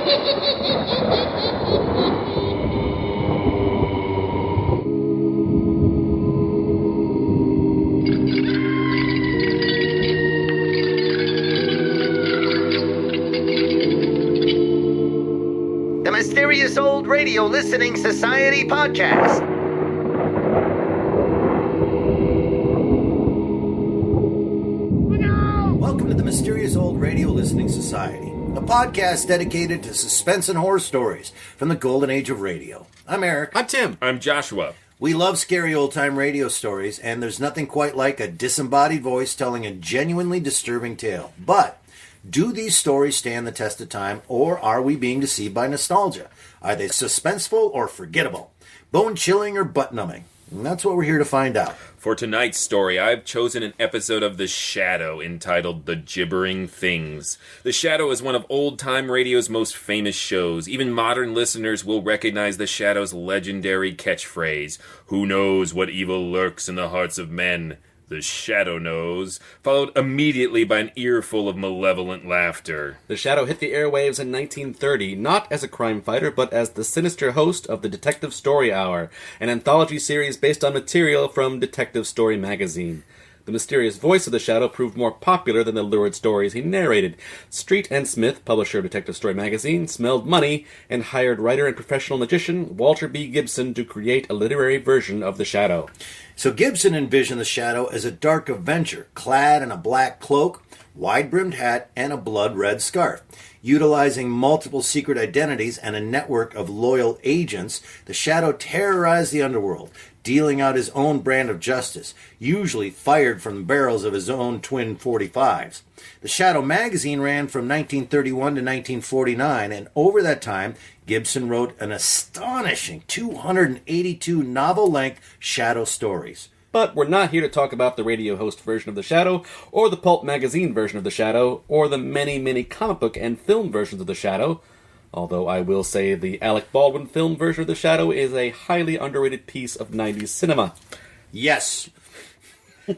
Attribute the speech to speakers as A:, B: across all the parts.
A: The Mysterious Old Radio Listening Society podcast.
B: Welcome to the Mysterious Old Radio Listening Society, a podcast dedicated to suspense and horror stories from the golden age of radio. I'm Eric.
C: I'm Tim. I'm Joshua.
B: We love scary old-time radio stories, and there's nothing quite like a disembodied voice telling a genuinely disturbing tale. But do these stories stand the test of time, or are we being deceived by nostalgia? Are they suspenseful or forgettable? Bone-chilling or butt-numbing? And that's what we're here to find out.
C: For tonight's story, I've chosen an episode of The Shadow entitled The Gibbering Things. The Shadow is one of old-time radio's most famous shows. Even modern listeners will recognize The Shadow's legendary catchphrase, "Who knows what evil lurks in the hearts of men? The Shadow knows," followed immediately by an earful of malevolent laughter.
D: The Shadow hit the airwaves in 1930, not as a crime fighter, but as the sinister host of the Detective Story Hour, an anthology series based on material from Detective Story magazine. The mysterious voice of the Shadow proved more popular than the lurid stories he narrated. Street and Smith, publisher of Detective Story magazine, smelled money and hired writer and professional magician Walter B. Gibson to create a literary version of the Shadow.
B: So Gibson envisioned the Shadow as a dark Avenger, clad in a black cloak, wide-brimmed hat, and a blood-red scarf. Utilizing multiple secret identities and a network of loyal agents, the Shadow terrorized the underworld, dealing out his own brand of justice, usually fired from the barrels of his own twin .45s. The Shadow magazine ran from 1931 to 1949, and over that time, Gibson wrote an astonishing 282 novel-length Shadow stories.
D: But we're not here to talk about the radio host version of The Shadow, or the pulp magazine version of The Shadow, or the many comic book and film versions of The Shadow. Although I will say the Alec Baldwin film version of The Shadow is a highly underrated piece of 90s cinema.
B: Yes.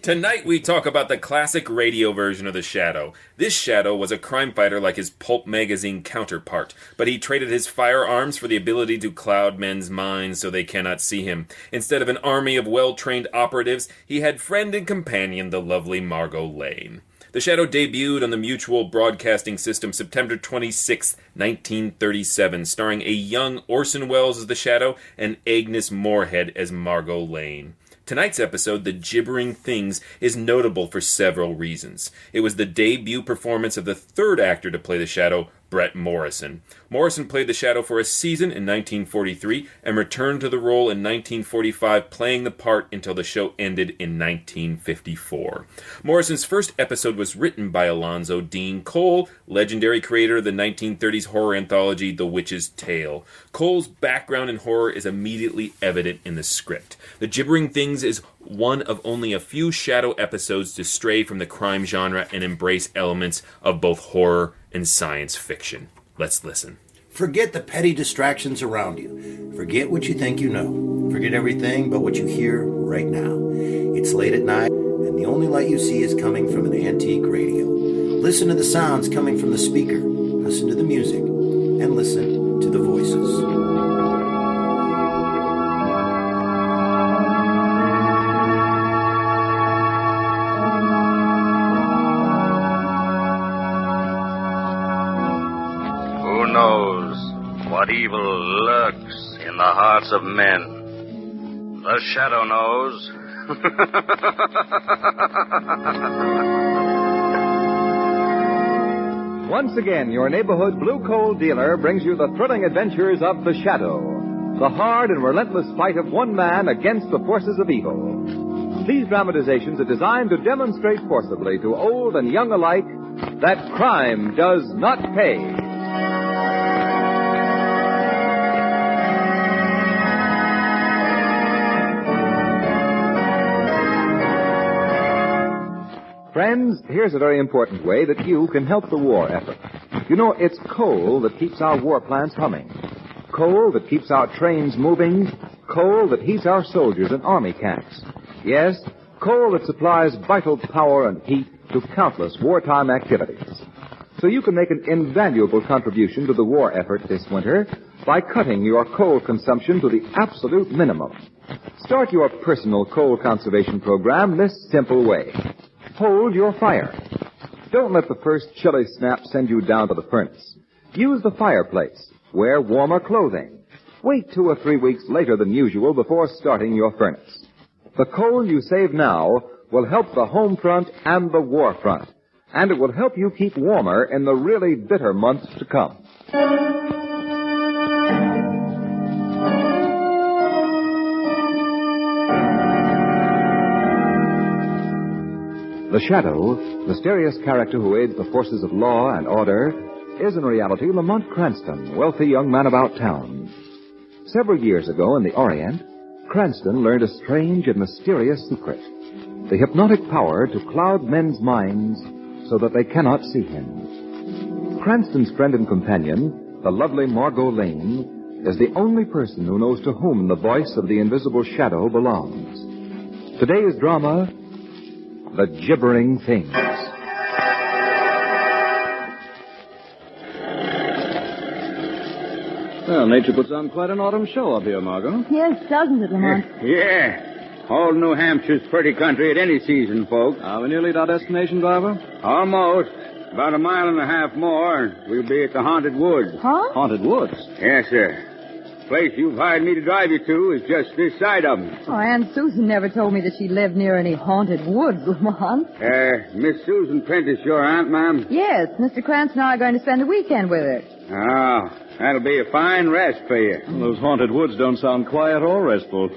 C: Tonight we talk about the classic radio version of The Shadow. This Shadow was a crime fighter like his pulp magazine counterpart, but he traded his firearms for the ability to cloud men's minds so they cannot see him. Instead of an army of well-trained operatives, he had friend and companion the lovely Margot Lane. The Shadow debuted on the Mutual Broadcasting System September 26, 1937, starring a young Orson Welles as the Shadow and Agnes Moorehead as Margot Lane. Tonight's episode, The Gibbering Things, is notable for several reasons. It was the debut performance of the third actor to play the Shadow, Brett Morrison. Morrison played the Shadow for a season in 1943 and returned to the role in 1945, playing the part until the show ended in 1954. Morrison's first episode was written by Alonzo Deen Cole, legendary creator of the 1930s horror anthology The Witch's Tale. Cole's background in horror is immediately evident in the script. The Gibbering Things is one of only a few Shadow episodes to stray from the crime genre and embrace elements of both horror and science fiction. Let's listen.
B: Forget the petty distractions around you. Forget what you think you know. Forget everything but what you hear right now. It's late at night, and the only light you see is coming from an antique radio. Listen to the sounds coming from the speaker. Listen to the music. And listen to the voices.
E: What evil lurks in the hearts of men? The Shadow knows.
F: Once again, your neighborhood blue coal dealer brings you the thrilling adventures of The Shadow, the hard and relentless fight of one man against the forces of evil. These dramatizations are designed to demonstrate forcibly to old and young alike that crime does not pay. Friends, here's a very important way that you can help the war effort. You know, it's coal that keeps our war plants humming. Coal that keeps our trains moving. Coal that heats our soldiers in army camps. Yes, coal that supplies vital power and heat to countless wartime activities. So you can make an invaluable contribution to the war effort this winter by cutting your coal consumption to the absolute minimum. Start your personal coal conservation program this simple way. Hold your fire. Don't let the first chilly snap send you down to the furnace. Use the fireplace. Wear warmer clothing. Wait 2 or 3 weeks later than usual before starting your furnace. The coal you save now will help the home front and the war front. And it will help you keep warmer in the really bitter months to come. The Shadow, mysterious character who aids the forces of law and order, is in reality Lamont Cranston, wealthy young man about town. Several years ago in the Orient, Cranston learned a strange and mysterious secret. The hypnotic power to cloud men's minds so that they cannot see him. Cranston's friend and companion, the lovely Margot Lane, is the only person who knows to whom the voice of the invisible shadow belongs. Today's drama, The Gibbering Things.
G: Well, nature puts on quite an autumn show up here, Margot.
H: Yes, doesn't it, Lamont?
I: Yeah. All New Hampshire's pretty country at any season, folks.
G: Are we nearly at our destination, driver?
I: Almost. About 1.5 miles more, and we'll be at the Haunted Woods.
H: Huh?
G: Haunted Woods?
I: Yes, sir. The place you've hired me to drive you to is just this side of them.
H: Oh, Aunt Susan never told me that she lived near any haunted woods, Lamont.
I: Miss Susan Prentice, your aunt, ma'am?
H: Yes, Mr. Cranston and I are going to spend the weekend with her.
I: Oh, that'll be a fine rest for you.
G: Well, those haunted woods don't sound quiet or restful.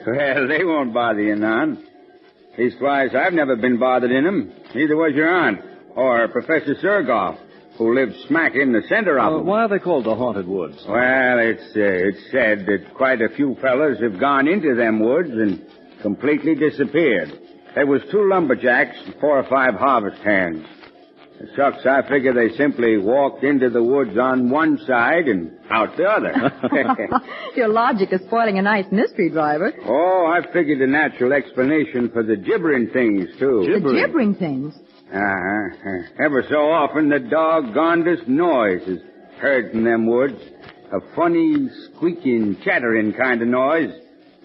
I: Well, they won't bother you none. Leastwise, I've never been bothered in them. Neither was your aunt, or Professor Surgoff, who lived smack in the center of them.
G: Why are they called the Haunted Woods?
I: Well, it's said that quite a few fellas have gone into them woods and completely disappeared. There was 2 lumberjacks and 4 or 5 harvest hands. Shucks, I figure they simply walked into the woods on one side and out the other.
H: Your logic is spoiling a nice mystery, driver.
I: Oh, I figured a natural explanation for the gibbering things, too.
H: The gibbering things?
I: Ever so often, the doggonedest noise is heard from them woods. A funny, squeaking, chattering kind of noise.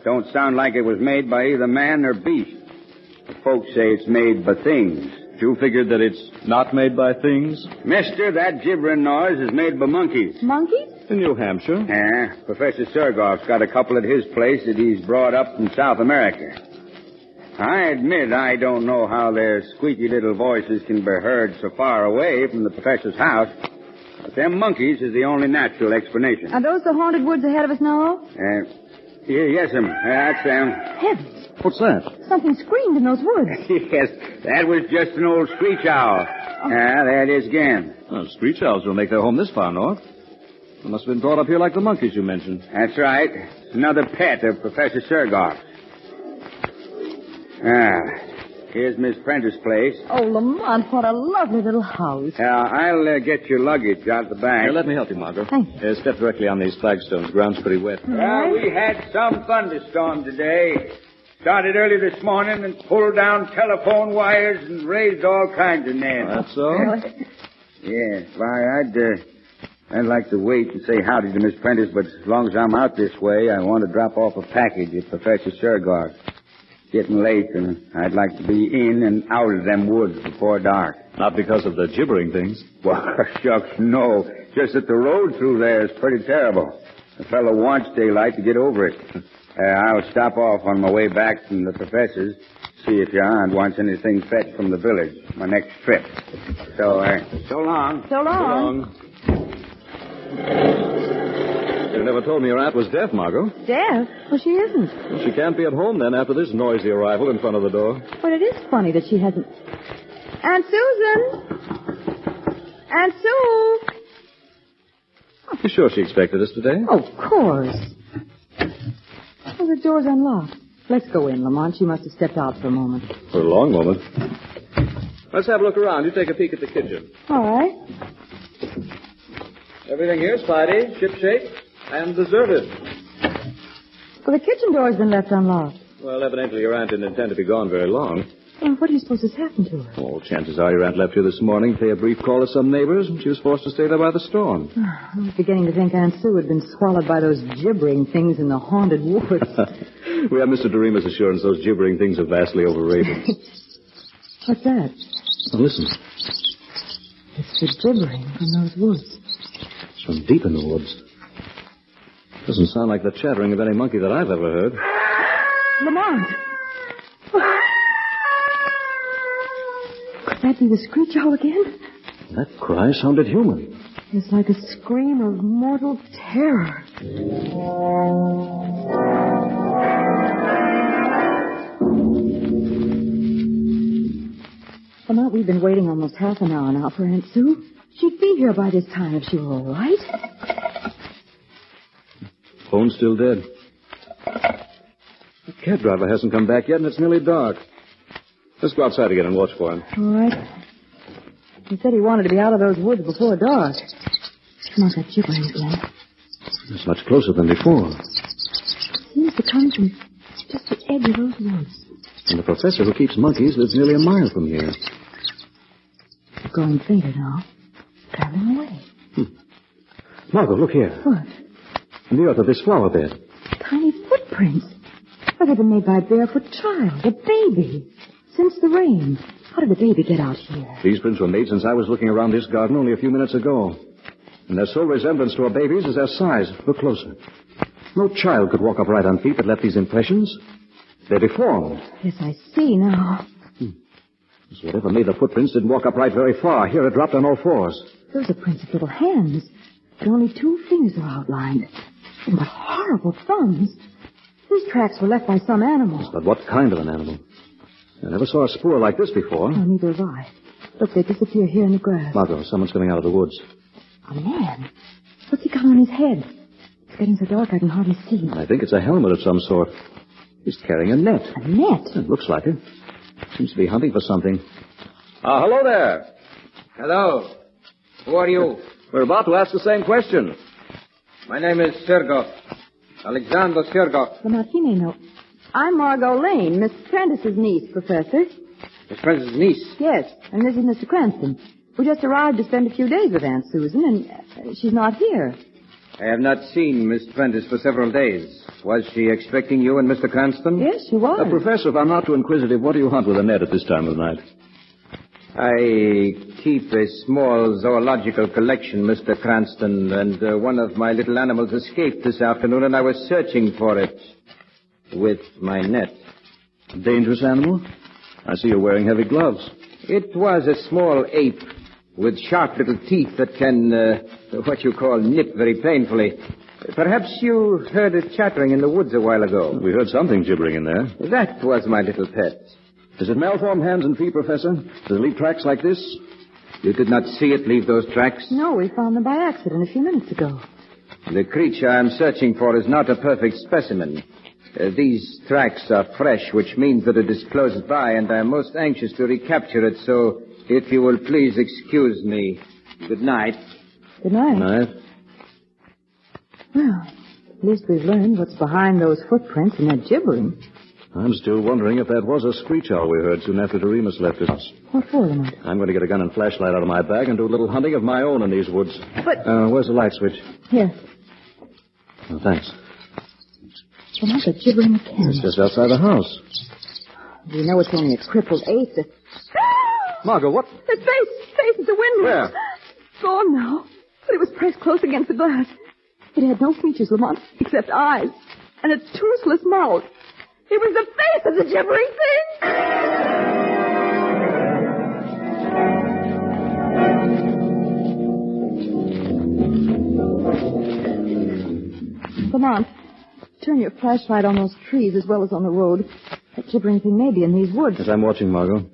I: Don't sound like it was made by either man or beast. The folks say it's made by things.
G: You figured that it's not made by things?
I: Mister, that gibbering noise is made by monkeys.
H: Monkeys?
G: In New Hampshire.
I: Yeah, Professor Surgoff's got a couple at his place that he's brought up from South America. I admit I don't know how their squeaky little voices can be heard so far away from the professor's house, but them monkeys is the only natural explanation.
H: Are those the haunted woods ahead of us now?
I: Yes, ma'am. That's them.
H: Heavens.
G: What's that?
H: Something screamed in those woods.
I: Yes, that was just an old screech owl. There it is again.
G: Well, screech owls don't make their home this far north. They must have been brought up here like the monkeys you mentioned.
I: That's right. It's another pet of Professor Surgoff. Here's Miss Prentice's place.
H: Oh, Lamont, what a lovely little house.
I: I'll get your luggage out the back.
G: Here, let me help you, Margot.
H: Thank you.
G: Step directly on these flagstones. Ground's pretty wet.
I: Well, we had some thunderstorm today. Started early this morning and pulled down telephone wires and raised all kinds of nets.
G: That's so?
I: Yes. Why, I'd like to wait and say howdy to Miss Prentice, but as long as I'm out this way, I want to drop off a package at Professor Surgoff. Getting late, and I'd like to be in and out of them woods before dark.
G: Not because of the gibbering things.
I: Well, shucks, no. Just that the road through there is pretty terrible. A fellow wants daylight to get over it. I'll stop off on my way back from the professor's, see if your aunt wants anything fetched from the village, my next trip. So long.
H: So long.
G: You never told me your aunt was deaf, Margot.
H: Deaf? Well, she isn't.
G: Well, she can't be at home then after this noisy arrival in front of the door.
H: But it is funny that she hasn't... Aunt Susan! Aunt Sue!
G: You sure she expected us today?
H: Oh, of course. Oh, the door's unlocked. Let's go in, Lamont. She must have stepped out for a moment.
G: For a long moment. Let's have a look around. You take a peek at the kitchen.
H: All right.
G: Everything here's tidy, shipshape, and deserted.
H: Well, the kitchen door's been left unlocked.
G: Well, evidently your aunt didn't intend to be gone very long.
H: Well, what do you suppose has happened to her?
G: Oh, chances are your aunt left here this morning, pay a brief call to some neighbors, and she was forced to stay there by the storm.
H: I was beginning to think Aunt Sue had been swallowed by those gibbering things in the haunted woods.
G: We have Mr. Doremus' assurance those gibbering things are vastly overrated.
H: What's that?
G: Now, listen.
H: It's the gibbering from those woods.
G: It's from deep in the woods. Doesn't sound like the chattering of any monkey that I've ever heard.
H: Lamont! Could that be the screech owl again?
G: That cry sounded human.
H: It's like a scream of mortal terror. Lamont, we've been waiting almost half an hour now for Aunt Sue. She'd be here by this time if she were all right.
G: Phone's still dead. The cab driver hasn't come back yet, and it's nearly dark. Let's go outside again and watch for him.
H: All right. He said he wanted to be out of those woods before dark. Come on, that gibbering again.
G: It's much closer than before.
H: Seems to come from just the edge of those woods.
G: And the professor who keeps monkeys lives nearly a mile from here.
H: It's growing fainter now. Traveling away.
G: Margot, look here.
H: What?
G: In the earth of this flower bed.
H: Tiny footprints. Why, they've been made by a barefoot child, a baby. Since the rain. How did the baby get out here?
G: These prints were made since I was looking around this garden only a few minutes ago. And their sole resemblance to a baby's is their size. Look closer. No child could walk upright on feet that left these impressions. They're deformed.
H: Yes, I see now.
G: So whatever made the footprints didn't walk upright very far. Here it dropped on all fours.
H: Those are prints of little hands. But only 2 fingers are outlined. And what horrible thumbs. These tracks were left by some animal.
G: But what kind of an animal? I never saw a spoor like this before.
H: Oh, neither have I. Look, they disappear here in the grass.
G: Margot, someone's coming out of the woods.
H: A man? What's he got on his head? It's getting so dark I can hardly see.
G: I think it's a helmet of some sort. He's carrying a net.
H: A net?
G: It looks like it. Seems to be hunting for something.
I: Hello there. Hello. Who are you?
G: We're about to ask the same question.
I: My name is Sergov. Alexander Sergov.
H: Well, now, he may know. I'm Margot Lane, Miss Prentice's niece, Professor.
I: Miss Prentice's niece?
H: Yes, and this is Mr. Cranston. We just arrived to spend a few days with Aunt Susan, and she's not here.
I: I have not seen Miss Prentice for several days. Was she expecting you and Mr. Cranston?
H: Yes, she was.
G: Professor, if I'm not too inquisitive, what do you hunt with a net at this time of night?
I: I keep a small zoological collection, Mr. Cranston, and one of my little animals escaped this afternoon, and I was searching for it with my net.
G: Dangerous animal? I see you're wearing heavy gloves.
I: It was a small ape with sharp little teeth that can, what you call, nip very painfully. Perhaps you heard it chattering in the woods a while ago.
G: We heard something gibbering in there.
I: That was my little pet.
G: Does it malform hands and feet, Professor? Does it leave tracks like this?
I: You did not see it leave those tracks?
H: No, we found them by accident a few minutes ago.
I: The creature I'm searching for is not a perfect specimen. These tracks are fresh, which means that it is close by, and I'm most anxious to recapture it, so if you will please excuse me. Good night.
H: Good night.
G: Good night.
H: Well, at least we've learned what's behind those footprints and that gibbering.
G: I'm still wondering if that was a screech owl we heard soon after Doremus left us.
H: What for, Lamont?
G: I'm going to get a gun and flashlight out of my bag and do a little hunting of my own in these woods.
H: But...
G: where's the light switch?
H: Here.
G: Oh, thanks.
H: Lamont, they're gibbering again.
G: It's just outside the house.
H: You know it's only a crippled ape that...
G: Margot, what?
H: His face at the window.
G: Where?
H: Gone now. But it was pressed close against the glass. It had no features, Lamont, except eyes. And a toothless mouth. It was the face of the gibbering thing. Lamont, turn your flashlight on those trees as well as on the road. That gibbering thing may be in these woods.
G: As I'm watching, Margot.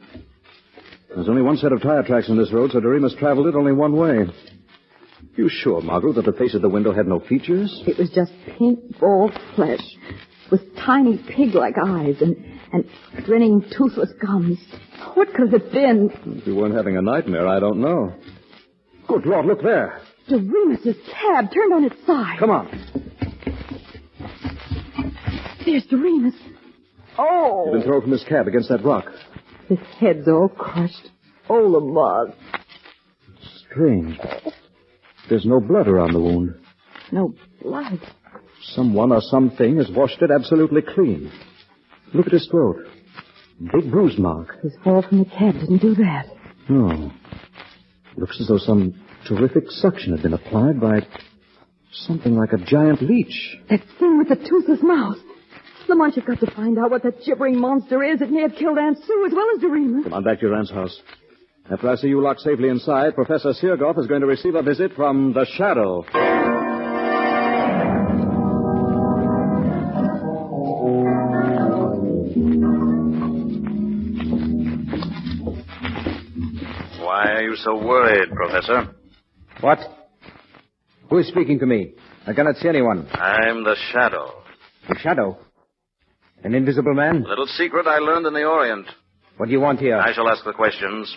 G: There's only one set of tire tracks on this road, so Doremus traveled it only one way. You sure, Margot, that the face of the window had no features?
H: It was just pink, bald flesh with tiny pig-like eyes and grinning, toothless gums. What could it have been?
G: If you weren't having a nightmare, I don't know. Good Lord, look there.
H: Doremus' cab turned on its side.
G: Come on.
H: There's Doremus. Oh!
G: He's been thrown from his cab against that rock.
H: His head's all crushed. Oh, Lamont.
G: Strange. There's no blood around the wound.
H: No blood.
G: Someone or something has washed it absolutely clean. Look at his throat. Big bruise mark.
H: His fall from the cab didn't do that.
G: No. Looks as though some terrific suction had been applied by something like a giant leech.
H: That thing with the toothless mouth. Lamont, you've got to find out what that gibbering monster is. It may have killed Aunt Sue as well as Doremus.
G: Come on back to your aunt's house. After I see you locked safely inside, Professor Seargoff is going to receive a visit from the Shadow.
E: Why are you so worried, Professor?
F: What? Who is speaking to me? I cannot see anyone.
E: I'm the Shadow.
F: The Shadow? An invisible man?
E: A little secret I learned in the Orient.
F: What do you want here?
E: I shall ask the questions.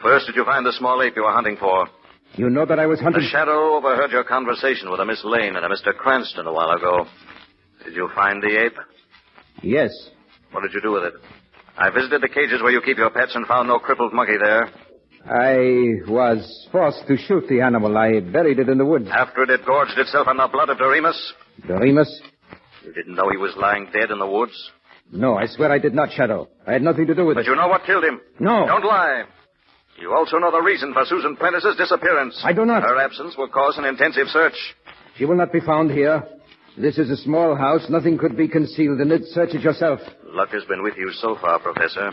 E: First, did you find the small ape you were hunting for?
F: You know that I was hunting...
E: The Shadow overheard your conversation with a Miss Lane and a Mr. Cranston a while ago. Did you find the ape?
F: Yes.
E: What did you do with it? I visited the cages where you keep your pets and found no crippled monkey there.
F: I was forced to shoot the animal. I buried it in the woods.
E: After it had gorged itself on the blood of Doremus?
F: Doremus?
E: You didn't know he was lying dead in the woods?
F: No, I swear I did not, Shadow. I had nothing to do with it.
E: But you know what killed him?
F: No.
E: Don't lie. You also know the reason for Susan Prentice's disappearance.
F: I do not.
E: Her absence will cause an intensive search.
F: She will not be found here. This is a small house. Nothing could be concealed in it. Search it yourself.
E: Luck has been with you so far, Professor.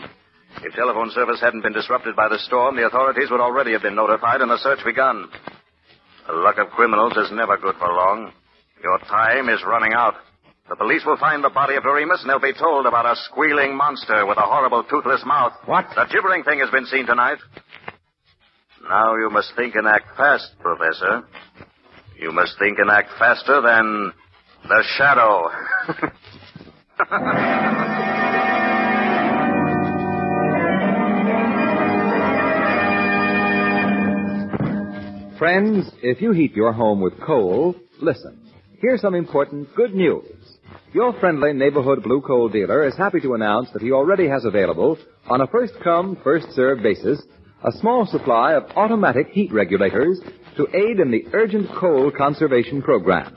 E: If telephone service hadn't been disrupted by the storm, the authorities would already have been notified and the search begun. The luck of criminals is never good for long. Your time is running out. The police will find the body of Doremus, and they'll be told about a squealing monster with a horrible toothless mouth.
F: What?
E: The gibbering thing has been seen tonight. Now you must think and act fast, Professor. You must think and act faster than the Shadow.
F: Friends, if you heat your home with coal, listen. Here's some important good news. Your friendly neighborhood blue coal dealer is happy to announce that he already has available, on a first-come, first-served basis, a small supply of automatic heat regulators to aid in the urgent coal conservation program.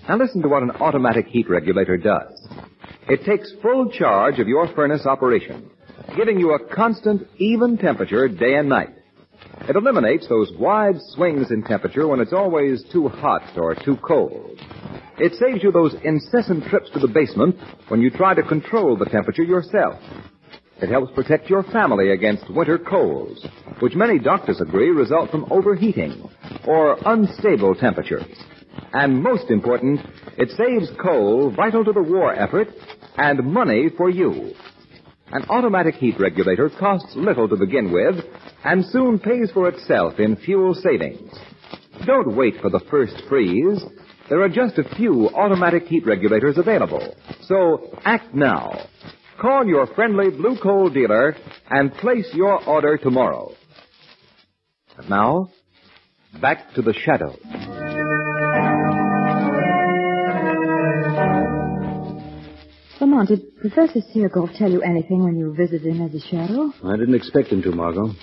F: Now listen to what an automatic heat regulator does. It takes full charge of your furnace operation, giving you a constant, even temperature day and night. It eliminates those wide swings in temperature when it's always too hot or too cold. It saves you those incessant trips to the basement when you try to control the temperature yourself. It helps protect your family against winter colds, which many doctors agree result from overheating or unstable temperatures. And most important, it saves coal vital to the war effort and money for you. An automatic heat regulator costs little to begin with and soon pays for itself in fuel savings. Don't wait for the first freeze. There are just a few automatic heat regulators available. So act now. Call your friendly blue coal dealer and place your order tomorrow. And now, back to the Shadow.
H: Lamont, did Professor Seargoff tell you anything when you visited him as a Shadow?
G: I didn't expect him to, Margot.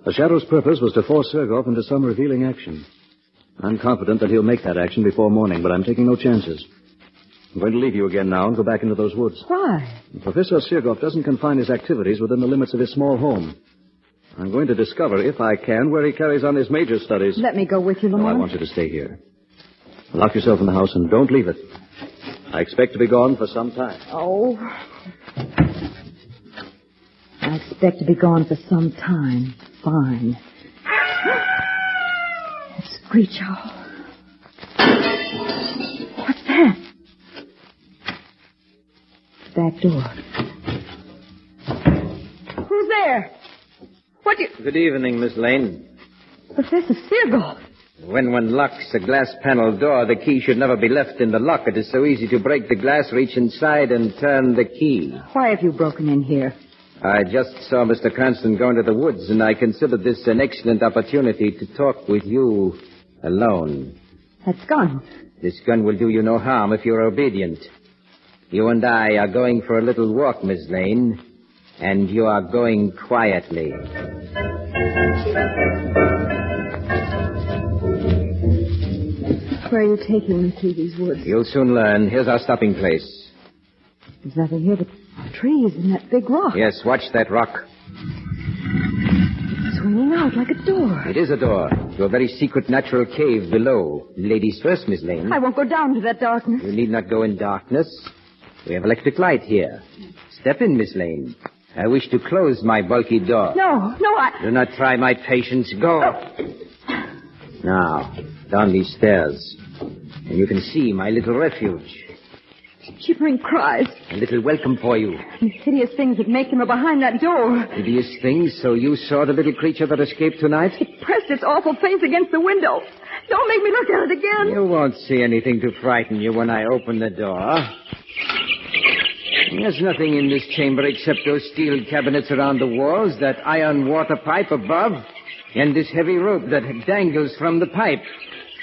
G: The Shadow's purpose was to force Seargoff into some revealing action. I'm confident that he'll make that action before morning, but I'm taking no chances. I'm going to leave you again now and go back into those woods.
H: Why?
G: Professor Seargoff doesn't confine his activities within the limits of his small home. I'm going to discover, if I can, where he carries on his major studies.
H: Let me go with you,
G: No,
H: Lamont.
G: I want you to stay here. Lock yourself in the house and don't leave it. I expect to be gone for some time.
H: Oh. I expect to be gone for some time. Fine. That screech owl. What's that? Back door. Who's there? What do you...
J: Good evening, Miss Lane.
H: Professor Seargoff.
J: When one locks a glass panel door, the key should never be left in the lock. It is so easy to break the glass, reach inside, and turn the key.
H: Why have you broken in here?
J: I just saw Mr. Cranston go into the woods, and I considered this an excellent opportunity to talk with you alone.
H: That's gun.
J: This gun will do you no harm if you're obedient. You and I are going for a little walk, Miss Lane. And you are going quietly.
H: Where are you taking me through these woods?
J: You'll soon learn. Here's our stopping place.
H: There's nothing here but trees and that big rock.
J: Yes, watch that rock.
H: It's swinging out like a door.
J: It is a door to a very secret natural cave below. Ladies first, Miss Lane.
H: I won't go down to that darkness.
J: You need not go in darkness. We have electric light here. Step in, Miss Lane. I wish to close my bulky door.
H: No,
J: Do not try my patience. Go. Now, down these stairs. And you can see my little refuge.
H: Gibbering cries.
J: A little welcome for you.
H: And hideous things that make him behind that door.
J: Hideous things? So you saw the little creature that escaped tonight?
H: It pressed its awful face against the window. Don't make me look at it again.
J: You won't see anything to frighten you when I open the door. There's nothing in this chamber except those steel cabinets around the walls, that iron water pipe above, and this heavy rope that dangles from the pipe.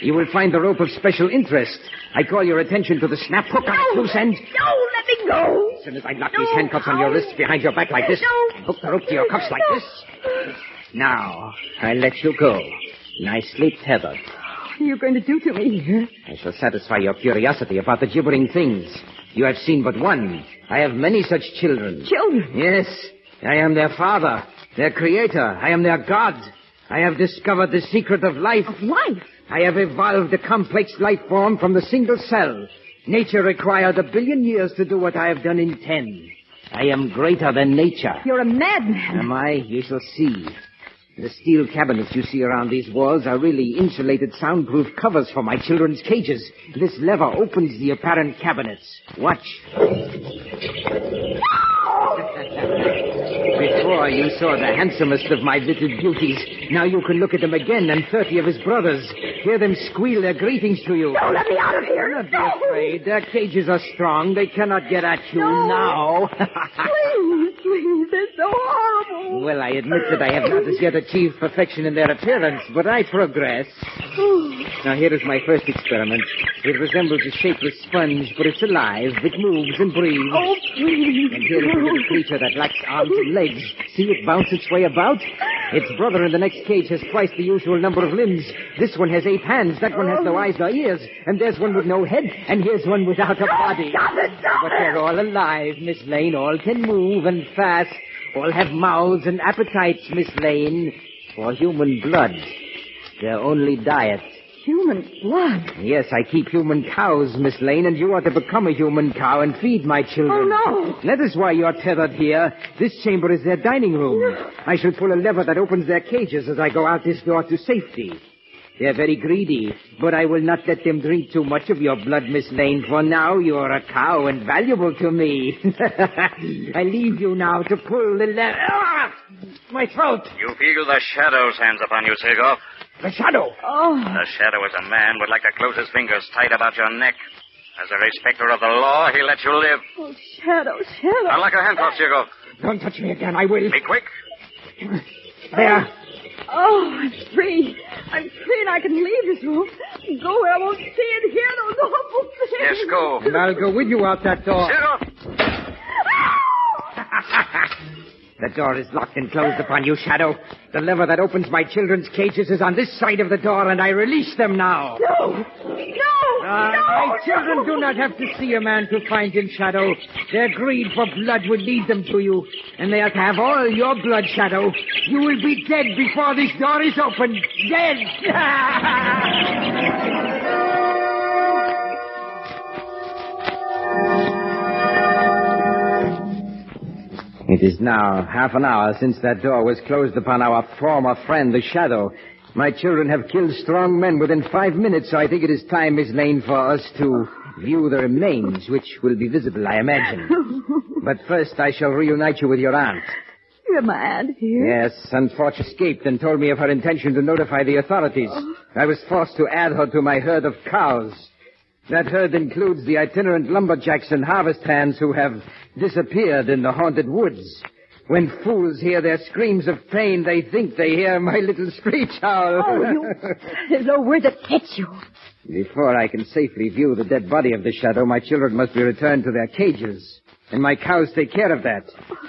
J: You will find the rope of special interest. I call your attention to the snap hook on its loose end.
H: No, let me go.
J: As soon as I lock these handcuffs on your wrists behind your back like this, hook the rope to your cuffs like this. Now, I let you go. Nicely tethered.
H: What are you going to do to me here?
J: I shall satisfy your curiosity about the gibbering things. You have seen but one. I have many such children.
H: Children?
J: Yes. I am their father, their creator. I am their God. I have discovered the secret of life.
H: Of life?
J: I have evolved a complex life form from the single cell. Nature required 1 billion years to do what I have done in 10. I am greater than nature.
H: You're a madman.
J: Am I? You shall see. The steel cabinets you see around these walls are really insulated soundproof covers for my children's cages. This lever opens the apparent cabinets. Watch. Before you saw the handsomest of my little beauties. Now you can look at them again and 30 of his brothers. Hear them squeal their greetings to you.
H: No, let me out of here.
J: Do not be afraid. Their cages are strong. They cannot get at you now.
H: Please, they're so horrible.
J: Well, I admit that I have not as yet achieved perfection in their appearance, but I progress. Now, here is my first experiment. It resembles a shapeless sponge, but it's alive. It moves and breathes.
H: Oh, please.
J: And here is a little creature that lacks arms and legs. See it bounce its way about? Its brother in the next cage has twice the usual number of limbs. This one has 8 hands. That one has no eyes or ears. And there's one with no head. And here's one without a body.
H: Stop it.
J: But they're all alive, Miss Lane. All can move and fast. All have mouths and appetites, Miss Lane. For human blood. Their only diet.
H: Human blood?
J: Yes, I keep human cows, Miss Lane, and you ought to become a human cow and feed my children.
H: Oh, no.
J: That is why you're tethered here. This chamber is their dining room. I shall pull a lever that opens their cages as I go out this door to safety. They're very greedy, but I will not let them drink too much of your blood, Miss Lane, for now you're a cow and valuable to me. I leave you now to pull the lever. Ah! My throat!
E: You feel the shadow's hands upon you, Seagoff.
J: The shadow!
H: Oh.
E: The shadow is a man would like to close his fingers tight about your neck. As a respecter of the law, he lets you live.
H: Oh, Shadow.
E: Unlock your handcuffs, Seagoff.
J: Don't touch me again, I will.
E: Be quick.
J: There.
H: Oh, I'm free. I'm free and I can leave this room. Go where I won't see and hear those awful things.
E: Yes, go.
J: And I'll go with you out that door.
E: Seagoff.
J: The door is locked and closed upon you, Shadow. The lever that opens my children's cages is on this side of the door, and I release them now.
H: No.
J: My children do not have to see a man to find him, Shadow. Their greed for blood will lead them to you, and they are to have all your blood, Shadow. You will be dead before this door is opened. Dead! It is now half an hour since that door was closed upon our former friend, the Shadow. My children have killed strong men within 5 minutes, so I think it is time, Miss Lane, for us to view the remains, which will be visible, I imagine. But first, I shall reunite you with your aunt.
H: You're my aunt here?
J: Yes, unfortunately escaped and told me of her intention to notify the authorities. I was forced to add her to my herd of cows. That herd includes the itinerant lumberjacks and harvest hands who have disappeared in the haunted woods. When fools hear their screams of pain, they think they hear my little screech owl.
H: Oh, there's no word that fits you.
J: Before I can safely view the dead body of the Shadow, my children must be returned to their cages. And my cows take care of that.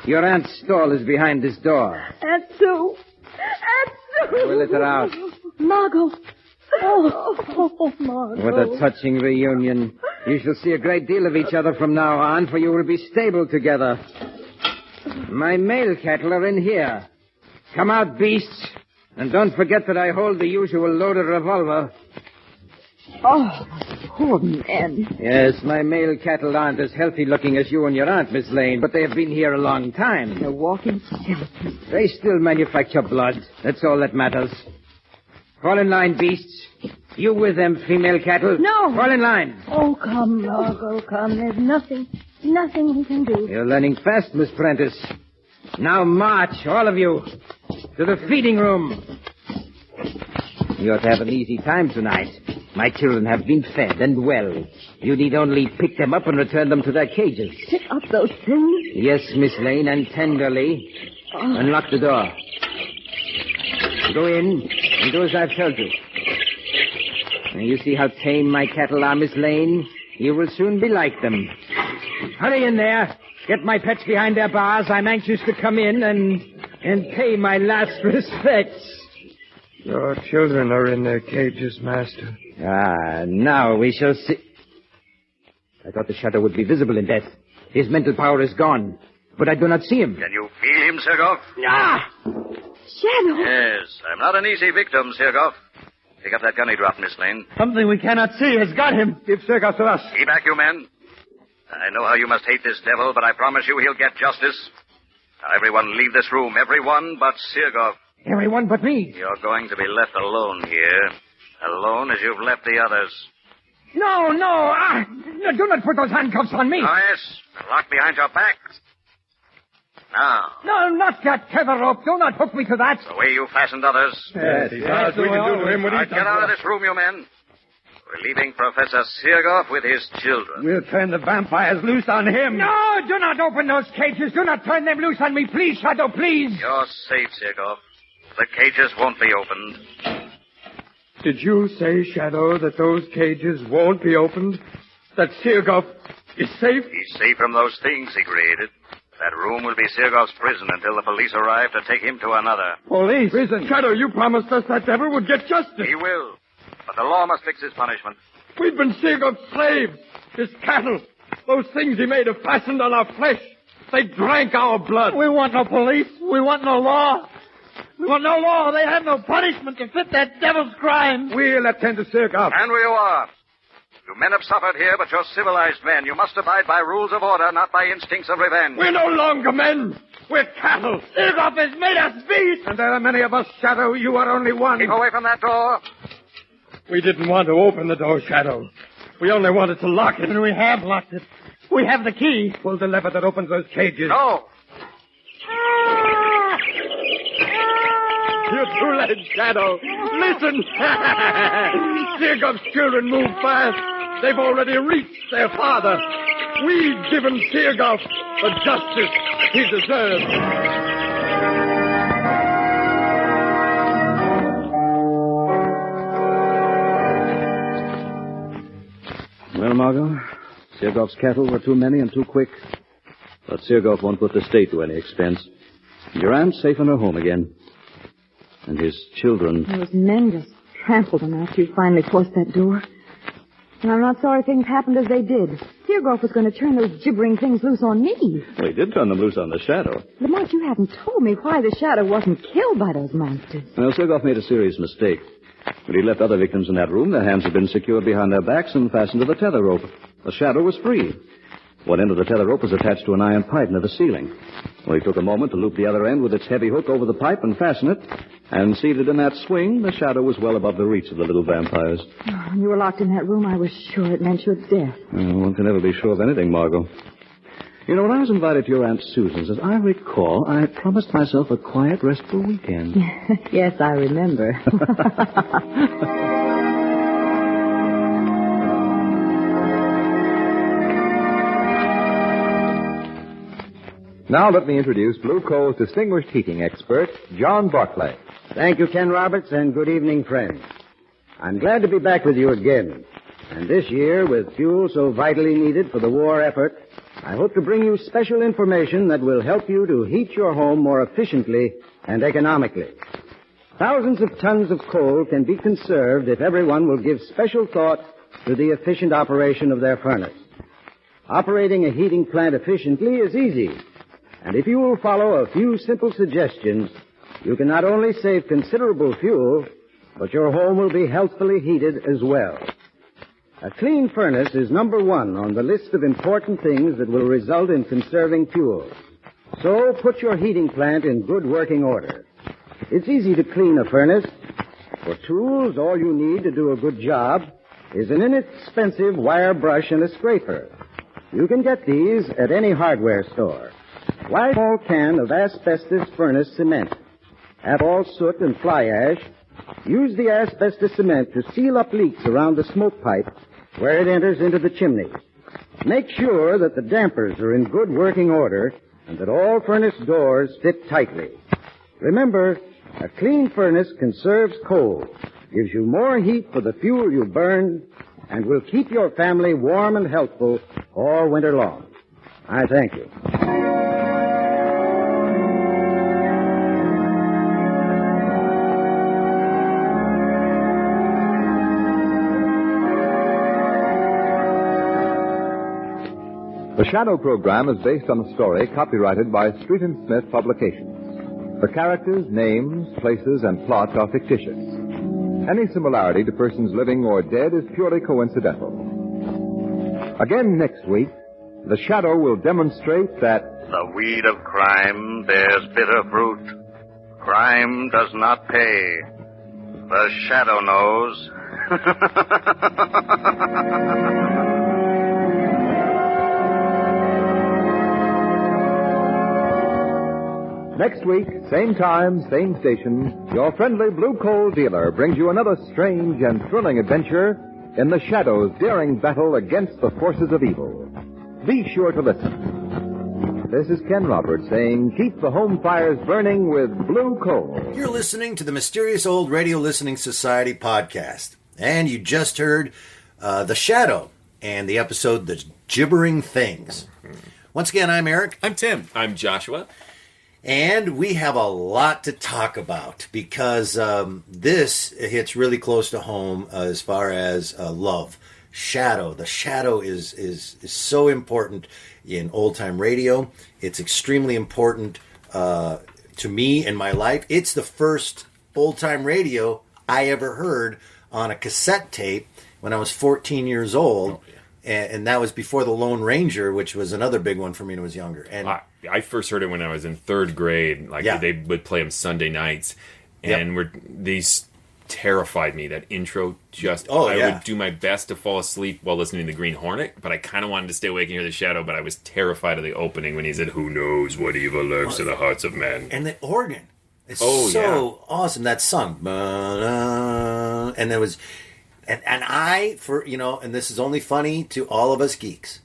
J: Your aunt's stall is behind this door.
H: Aunt Sue. Aunt Sue.
J: I will let her out.
H: Margot. Oh, Margot.
J: What a touching reunion. You shall see a great deal of each other from now on, for you will be stable together. My male cattle are in here. Come out, beasts. And don't forget that I hold the usual loaded revolver.
H: Oh, poor men.
J: Yes, my male cattle aren't as healthy-looking as you and your aunt, Miss Lane, but they have been here a long time.
H: They're walking skeletons.
J: They still manufacture blood. That's all that matters. Fall in line, beasts. You with them, female cattle.
H: No.
J: Fall in line.
H: Oh, come, Margot, come. There's nothing we can do.
J: You're learning fast, Miss Prentice. Now march, all of you, to the feeding room. You ought to have an easy time tonight. My children have been fed and well. You need only pick them up and return them to their cages.
H: Pick up those things?
J: Yes, Miss Lane, and tenderly. Unlock the door. Go in and do as I've told you. Now, you see how tame my cattle are, Miss Lane? You will soon be like them. Hurry in there. Get my pets behind their bars. I'm anxious to come in and pay my last respects.
K: Your children are in their cages, Master.
J: Ah, now we shall see. I thought the shadow would be visible in death. His mental power is gone. But I do not see him.
E: Can you feel him, Sergov?
J: Ah!
H: Shadow!
E: Yes, I'm not an easy victim, Sergov. Pick up that gun he dropped, Miss Lane.
K: Something we cannot see has got him. Give Sergov to us.
E: Be back, you men. I know how you must hate this devil, but I promise you he'll get justice. Now, everyone leave this room. Everyone but Sergov.
J: Everyone but me.
E: You're going to be left alone here. Alone as you've left the others.
J: No. No, do not put those handcuffs on me.
E: Oh, yes. Locked behind your back. Now.
J: No, not that tether rope. Do not hook me to that.
E: The way you fastened others.
K: Yes, we can do to him what
E: Now,
K: he's
E: get out of this room, you men. We're leaving Professor Sergov with his children.
K: We'll turn the vampires loose on him.
J: No, do not open those cages. Do not turn them loose on me. Please, Shadow, please.
E: You're safe, Sergov. The cages won't be opened.
K: Did you say, Shadow, that those cages won't be opened? That Sergov is safe?
E: He's safe from those things he created. That room will be Sergov's prison until the police arrive to take him to another.
K: Police? Prison. Shadow, you promised us that devil would get justice.
E: He will. But the law must fix his punishment.
K: We've been Sergov's slaves. His cattle. Those things he made have fastened on our flesh. They drank our blood. We want no police. We want no law. We want no law. They have no punishment to fit that devil's crime. We'll attend to Sergov.
E: And we are. You men have suffered here, but you're civilized men. You must abide by rules of order, not by instincts of revenge.
K: We're no longer men. We're cattle. Sergov has made us beasts. And there are many of us, Shadow. You are only one.
E: Keep away from that door.
K: We didn't want to open the door, Shadow. We only wanted to lock it. And we have locked it. We have the key. Pull the lever that opens those cages.
E: No.
K: You're too late, Shadow. Listen. Sergov's children move fast. They've already reached their father. We've given Sergov the justice he deserves.
G: Well, Margot, Sergov's cattle were too many and too quick. But Sergov won't put the state to any expense. Your aunt's safe in her home again. And his children...
H: Those men just trampled them after you finally forced that door. And I'm not sorry things happened as they did. Sergov was going to turn those gibbering things loose on me.
G: Well, he did turn them loose on the Shadow.
H: Lamont, you haven't told me why the Shadow wasn't killed by those monsters.
G: Well, Sergov made a serious mistake. When he left other victims in that room, their hands had been secured behind their backs and fastened to the tether rope. The Shadow was free. One end of the tether rope was attached to an iron pipe near the ceiling. Well, he took a moment to loop the other end with its heavy hook over the pipe and fasten it. And seated in that swing, the Shadow was well above the reach of the little vampires.
H: Oh, when you were locked in that room, I was sure it meant your death.
G: Well, one can never be sure of anything, Margot. You know, when I was invited to your Aunt Susan's, as I recall, I promised myself a quiet, restful weekend.
H: Yes, I remember.
F: Now let me introduce Blue Coal's distinguished heating expert, John Barclay.
L: Thank you, Ken Roberts, and good evening, friends. I'm glad to be back with you again. And this year, with fuel so vitally needed for the war effort, I hope to bring you special information that will help you to heat your home more efficiently and economically. Thousands of tons of coal can be conserved if everyone will give special thought to the efficient operation of their furnace. Operating a heating plant efficiently is easy, and if you will follow a few simple suggestions, you can not only save considerable fuel, but your home will be healthfully heated as well. A clean furnace is number one on the list of important things that will result in conserving fuel. So put your heating plant in good working order. It's easy to clean a furnace. For tools, all you need to do a good job is an inexpensive wire brush and a scraper. You can get these at any hardware store. Buy a small can of asbestos furnace cement. Add all soot and fly ash. Use the asbestos cement to seal up leaks around the smoke pipe where it enters into the chimney. Make sure that the dampers are in good working order and that all furnace doors fit tightly. Remember, a clean furnace conserves coal, gives you more heat for the fuel you burn, and will keep your family warm and healthful all winter long. I thank you.
F: The Shadow program is based on a story copyrighted by Street and Smith Publications. The characters, names, places, and plot are fictitious. Any similarity to persons living or dead is purely coincidental. Again next week, The Shadow will demonstrate that
E: the weed of crime bears bitter fruit. Crime does not pay. The Shadow knows.
F: Next week, same time, same station, your friendly blue coal dealer brings you another strange and thrilling adventure in the Shadow's daring battle against the forces of evil. Be sure to listen. This is Ken Roberts saying, keep the home fires burning with blue coal.
B: You're listening to the Mysterious Old Radio Listening Society podcast. And you just heard The Shadow and the episode The Gibbering Things. Once again, I'm Eric.
C: I'm Tim. I'm Joshua.
B: And we have a lot to talk about because this hits really close to home as far as love. Shadow. The Shadow is so important in old-time radio. It's extremely important to me in my life. It's the first old-time radio I ever heard on a cassette tape when I was 14 years old. Oh, yeah. And that was before the Lone Ranger, which was another big one for me when I was younger. And
C: I first heard it when I was in third grade. They would play them Sunday nights, and these terrified me. That intro I would do my best to fall asleep while listening to the Green Hornet, but I kind of wanted to stay awake and hear the Shadow. But I was terrified of the opening when he said, "Who knows what evil lurks in the hearts of men?"
B: And the organ, it's awesome. That song, and there was. And and this is only funny to all of us geeks,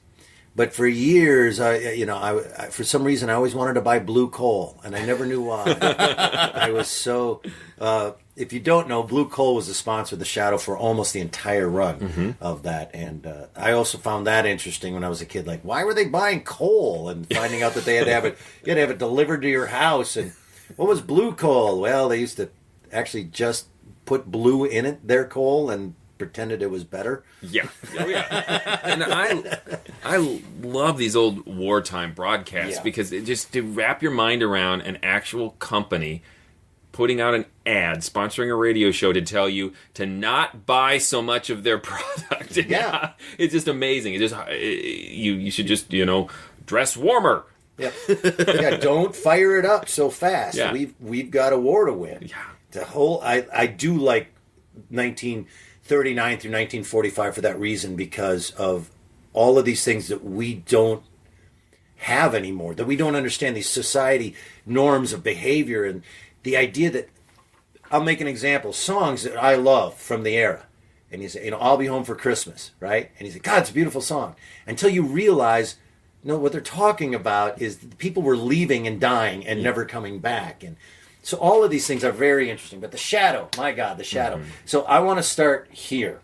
B: but for years, I for some reason I always wanted to buy blue coal, and I never knew why. I was so. If you don't know, Blue Coal was the sponsor of the Shadow for almost the entire run of that, and I also found that interesting when I was a kid. Like, why were they buying coal and finding out that they had to have it? You had to have it delivered to your house, and what was blue coal? Well, they used to actually just put blue in it, their coal, and pretended it was better.
C: Yeah. Oh, yeah. And I love these old wartime broadcasts because it just to wrap your mind around an actual company putting out an ad, sponsoring a radio show to tell you to not buy so much of their product.
B: Yeah.
C: It's just amazing. It's just you should just, dress warmer.
B: Yeah. Don't fire it up so fast.
C: Yeah.
B: We've got a war to win.
C: Yeah.
B: The whole I do like 1939 through 1945 for that reason, because of all of these things that we don't have anymore, that we don't understand, these society norms of behavior, and the idea that, I'll make an example, songs that I love from the era, and you say, I'll Be Home for Christmas, right? And you say, God, it's a beautiful song, until you realize, what they're talking about is people were leaving and dying and never coming back, and so all of these things are very interesting. But the Shadow, my God, the Shadow. Mm-hmm. So I want to start here.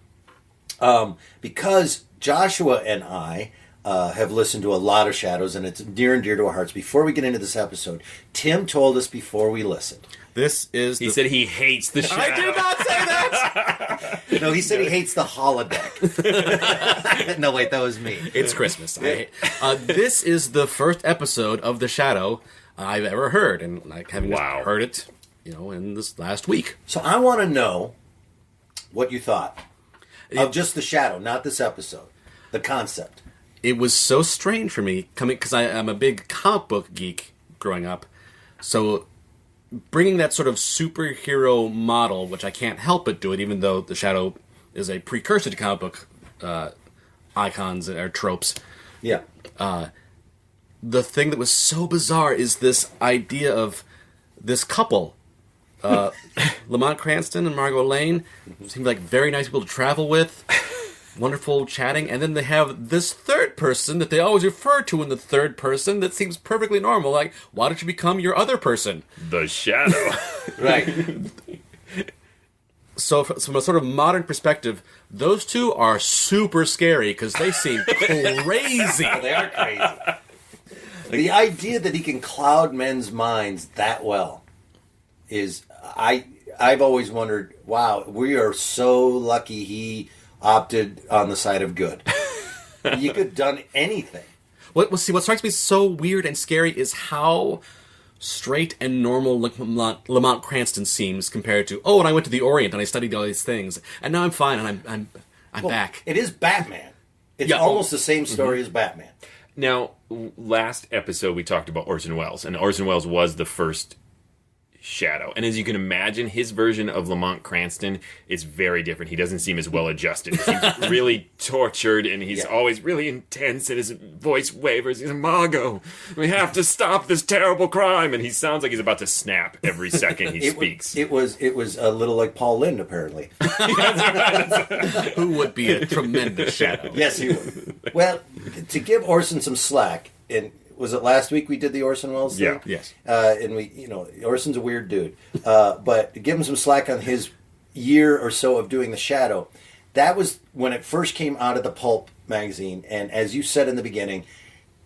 B: Because Joshua and I have listened to a lot of Shadows, and it's near and dear to our hearts. Before we get into this episode, Tim told us before we listened.
C: He said he hates the Shadow.
D: I did not say that!
B: No, he said he hates the holodeck. No, wait, that was me.
D: It's Christmas. This is the first episode of The Shadow I've ever heard, and having just heard it, in this last week.
B: So I want to know what you thought of just The Shadow, not this episode. The concept.
D: It was so strange for me, because I'm a big comic book geek growing up, so bringing that sort of superhero model, which I can't help but do it, even though The Shadow is a precursor to comic book icons or tropes.
B: Yeah.
D: The thing that was so bizarre is this idea of this couple, Lamont Cranston and Margot Lane, seem like very nice people to travel with, wonderful chatting, and then they have this third person that they always refer to in the third person that seems perfectly normal. Like, why don't you become your other person?
C: The Shadow.
B: Right.
D: So from a sort of modern perspective, those two are super scary because they seem crazy.
B: They are crazy. The idea that he can cloud men's minds that well is, I've always wondered, wow, we are so lucky he opted on the side of good. You could have done anything.
D: What strikes me so weird and scary is how straight and normal Lamont Cranston seems compared to, and I went to the Orient and I studied all these things, and now I'm fine and I'm back.
B: It is Batman. It's almost the same story as Batman.
C: Now, last episode we talked about Orson Welles, and Orson Welles was the first Shadow. And as you can imagine, his version of Lamont Cranston is very different. He doesn't seem as well adjusted. He seems really tortured, and he's always really intense, and his voice wavers. He's like, Margot, we have to stop this terrible crime. And he sounds like he's about to snap every second he speaks.
B: It was a little like Paul Lynde, apparently.
D: Who would be a tremendous Shadow.
B: Yes, he would. Well, to give Orson some slack, and was it last week we did the Orson Welles thing?
C: Yeah.
D: Yes.
B: And we, Orson's a weird dude. But to give him some slack on his year or so of doing The Shadow, that was when it first came out of the Pulp magazine. And as you said in the beginning,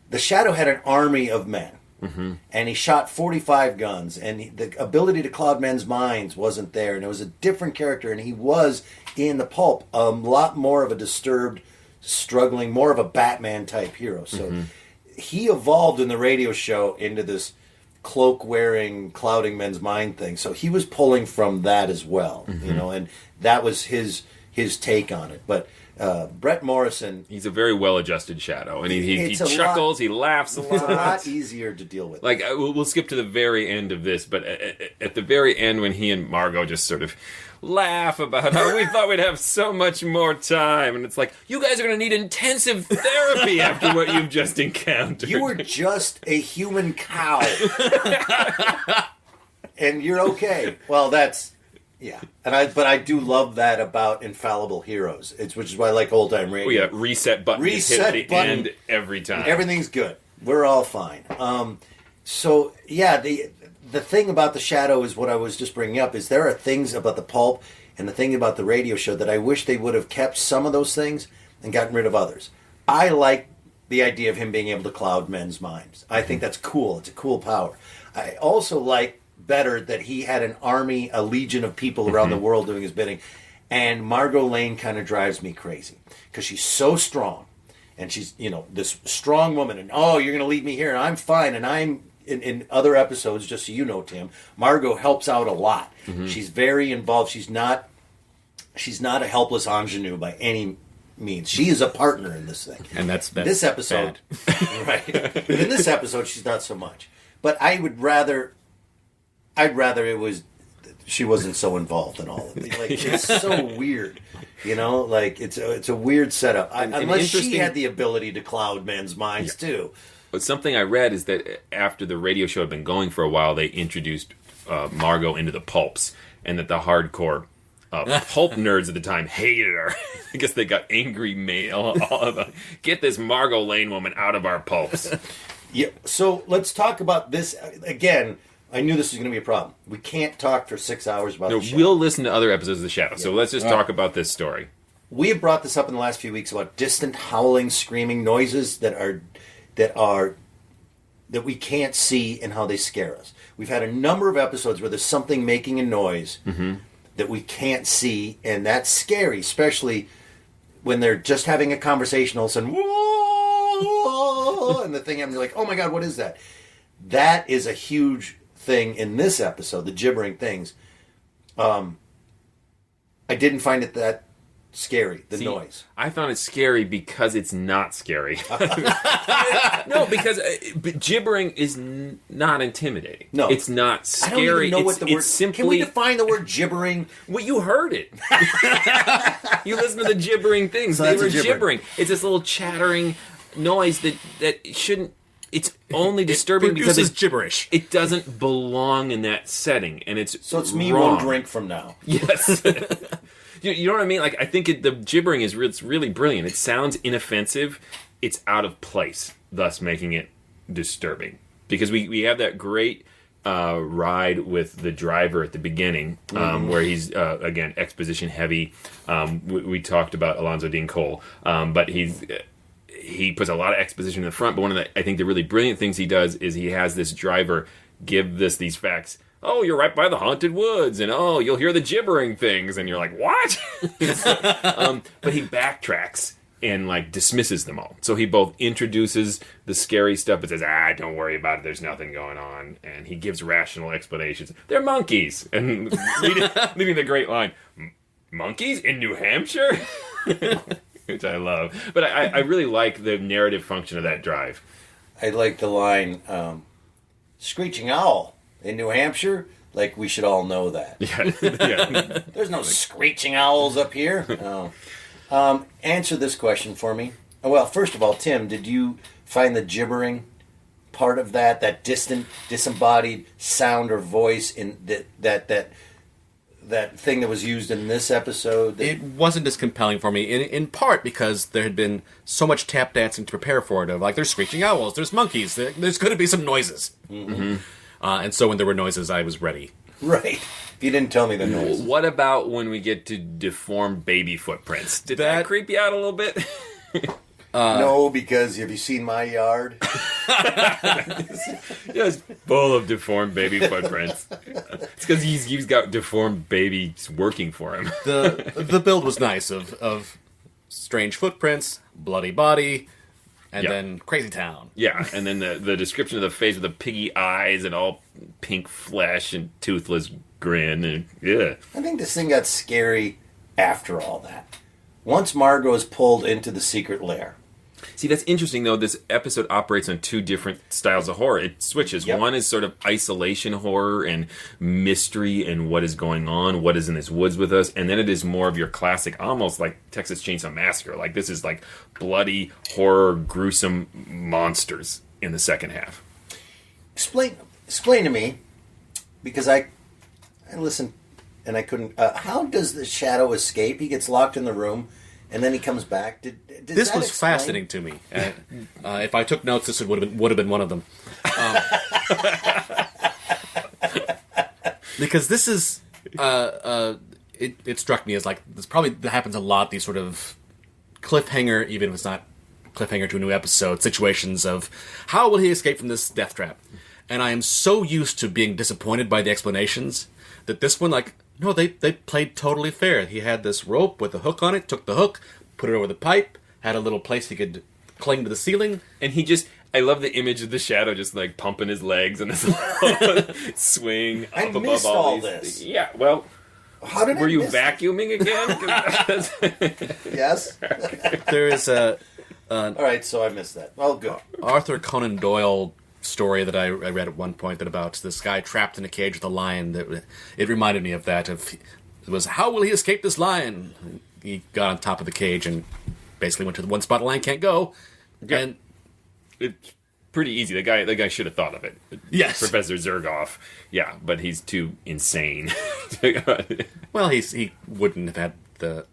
B: The Shadow had an army of men. Mm-hmm. And he shot 45 guns. And the ability to cloud men's minds wasn't there. And it was a different character. And he was, in the Pulp, a lot more of a disturbed, struggling, more of a Batman-type hero. So he evolved in the radio show into this cloak-wearing, clouding men's mind thing. So he was pulling from that as well, and that was his take on it. But Brett Morrison...
C: He's a very well-adjusted Shadow, and he chuckles, he laughs a lot.
B: It's a lot easier to deal with.
C: Like, we'll skip to the very end of this, but at the very end when he and Margot just sort of laugh about how we thought we'd have so much more time, and it's like, you guys are going to need intensive therapy after what you've just encountered.
B: You were just a human cow. And you're okay. Well, that's... Yeah, but I do love that about infallible heroes. Which is why I like old time radio.
C: Oh yeah, reset button. Hit at the end every time.
B: Everything's good. We're all fine. So yeah, the thing about The Shadow is what I was just bringing up is there are things about the Pulp and the thing about the radio show that I wish they would have kept some of those things and gotten rid of others. I like the idea of him being able to cloud men's minds. I think that's cool. It's a cool power. I also like better that he had an army, a legion of people around the world doing his bidding. And Margot Lane kind of drives me crazy because she's so strong. And she's, this strong woman. And, you're going to leave me here and I'm fine. And I'm, in other episodes, just so you know, Tim, Margot helps out a lot. Mm-hmm. She's very involved. She's not a helpless ingenue by any means. She is a partner in this thing.
D: And that's
B: this episode. Right. But in this episode, she's not so much. But I'd rather she wasn't so involved in all of it. Like, it's so weird, like it's a weird setup. Unless she had the ability to cloud men's minds too.
C: But something I read is that after the radio show had been going for a while, they introduced Margot into the pulps, and that the hardcore pulp nerds at the time hated her. I guess they got angry mail all about, get this Margot Lane woman out of our pulps.
B: Yeah. So let's talk about this again. I knew this was going to be a problem. We can't talk for 6 hours about the show.
C: We'll listen to other episodes of The Shadow, so let's just talk about this story.
B: we have brought this up in the last few weeks about distant howling, screaming noises that we can't see and how they scare us. We've had a number of episodes where there's something making a noise that we can't see, and that's scary, especially when they're just having a conversation, all of a sudden, whoa, and the thing, and you're like, oh my God, what is that? That is a huge thing in this episode, the Gibbering Things. I didn't find it that scary, the noise.
C: I found it scary because it's not scary. No, because gibbering is not intimidating.
B: No.
C: It's not scary.
B: I don't even know
C: it's,
B: what the word...
C: simply...
B: Can we define the word gibbering?
C: Well, you heard it. You listen to the Gibbering Things.
B: So
C: they
B: that's
C: were
B: a gibbering.
C: It's this little chattering noise that shouldn't... It's only disturbing because it's
D: gibberish.
C: It doesn't belong in that setting, and it's
B: So it's me
C: wrong.
B: one drink from now.
C: Yes. You know what I mean? Like, I think the gibbering is it's really brilliant. It sounds inoffensive. It's out of place, thus making it disturbing. Because we have that great ride with the driver at the beginning, where he's, again, exposition heavy. We talked about Alonzo Deen Cole, but he puts a lot of exposition in the front. But one of the, I think, the really brilliant things he does is he has this driver give these facts. Oh, you're right by the haunted woods, and oh, you'll hear the gibbering things, and you're like, what? But he backtracks and like dismisses them all. So he both introduces the scary stuff, but says, don't worry about it. There's nothing going on, and he gives rational explanations. They're monkeys, and leaving the great line, monkeys in New Hampshire, which I love. But I really like the narrative function of that drive.
B: I like the line, screeching owl. In New Hampshire, like we should all know that.
C: Yeah.
B: There's no screeching owls up here. No. Answer this question for me. Well, first of all, Tim, did you find the gibbering part of that distant, disembodied sound or voice in that thing that was used in this episode?
D: It wasn't as compelling for me, in part because there had been so much tap dancing to prepare for it. Of like, there's screeching owls, there's monkeys, there's going to be some noises.
B: Mm-hmm.
D: And so when there were noises, I was ready.
B: Right. If you didn't tell me the noise.
C: What about when we get to deformed baby footprints? Did that creep you out a little bit?
B: No, because have you seen my yard?
C: It's full of deformed baby footprints. It's because he's got deformed babies working for him.
D: The build was nice of strange footprints, bloody body, and then Crazy Town.
C: Yeah, and then the description of the face with the piggy eyes and all pink flesh and toothless grin. And yeah,
B: I think this thing got scary after all that. Once Margot is pulled into the secret lair.
C: See, that's interesting, though. This episode operates on two different styles of horror. It switches.
B: Yep.
C: One is sort of isolation horror and mystery and what is going on, what is in this woods with us. And then it is more of your classic, almost like Texas Chainsaw Massacre. Like, this is like bloody, horror, gruesome monsters in the second half.
B: Explain to me, because I listened and I couldn't. How does the shadow escape? He gets locked in the room. And then he comes back.
D: This was fascinating to me. If I took notes, this would have been one of them. Because this is, it struck me as like this probably happens a lot. These sort of cliffhanger, even if it's not cliffhanger to a new episode, situations of how will he escape from this death trap? And I am so used to being disappointed by the explanations that this one, like. No, they played totally fair. He had this rope with a hook on it, took the hook, put it over the pipe, had a little place he could cling to the ceiling.
C: And I love the image of the shadow just like pumping his legs and this swing
B: I
C: up
B: missed
C: above
B: all
C: these.
B: this.
C: Yeah, well,
B: how did
C: were you vacuuming again?
B: Yes.
D: There is
B: all right, so I missed that. Oh, good.
D: Arthur Conan Doyle story that I read at one point that about this guy trapped in a cage with a lion. That it reminded me of that. It was, how will he escape this lion? He got on top of the cage and basically went to the one spot the lion can't go.
C: Yeah.
D: And
C: it's pretty easy. The guy should have thought of it.
D: Yes,
C: Professor Zergoff. Yeah, but he's too insane.
D: Well, he wouldn't have had the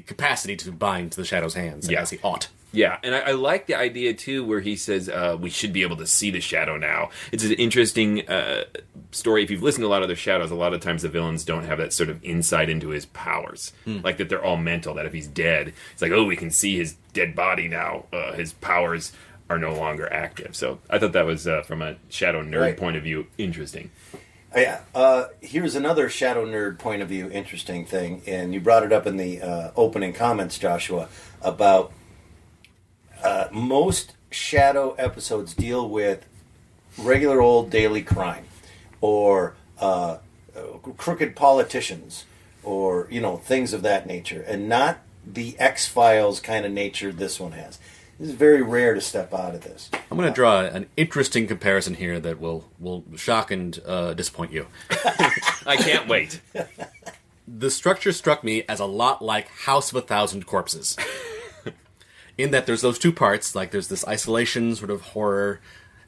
D: capacity to bind to the shadow's hands as he ought.
C: Yeah, and I like the idea, too, where he says we should be able to see the shadow now. It's an interesting story, if you've listened to a lot of their Shadows, a lot of times the villains don't have that sort of insight into his powers. Like that they're all mental, that if he's dead, it's like, oh, we can see his dead body now. His powers are no longer active. So I thought that was, from a Shadow nerd point of view, interesting.
B: Yeah. Here's another Shadow nerd point of view interesting thing, and you brought it up in the opening comments, Joshua, about most Shadow episodes deal with regular old daily crime or crooked politicians or, things of that nature, and not the X-Files kind of nature this one has. This is very rare to step out of this.
D: I'm going to draw an interesting comparison here that will shock and disappoint you.
C: I can't wait.
D: The structure struck me as a lot like House of a Thousand Corpses. In that there's those two parts, like there's this isolation sort of horror,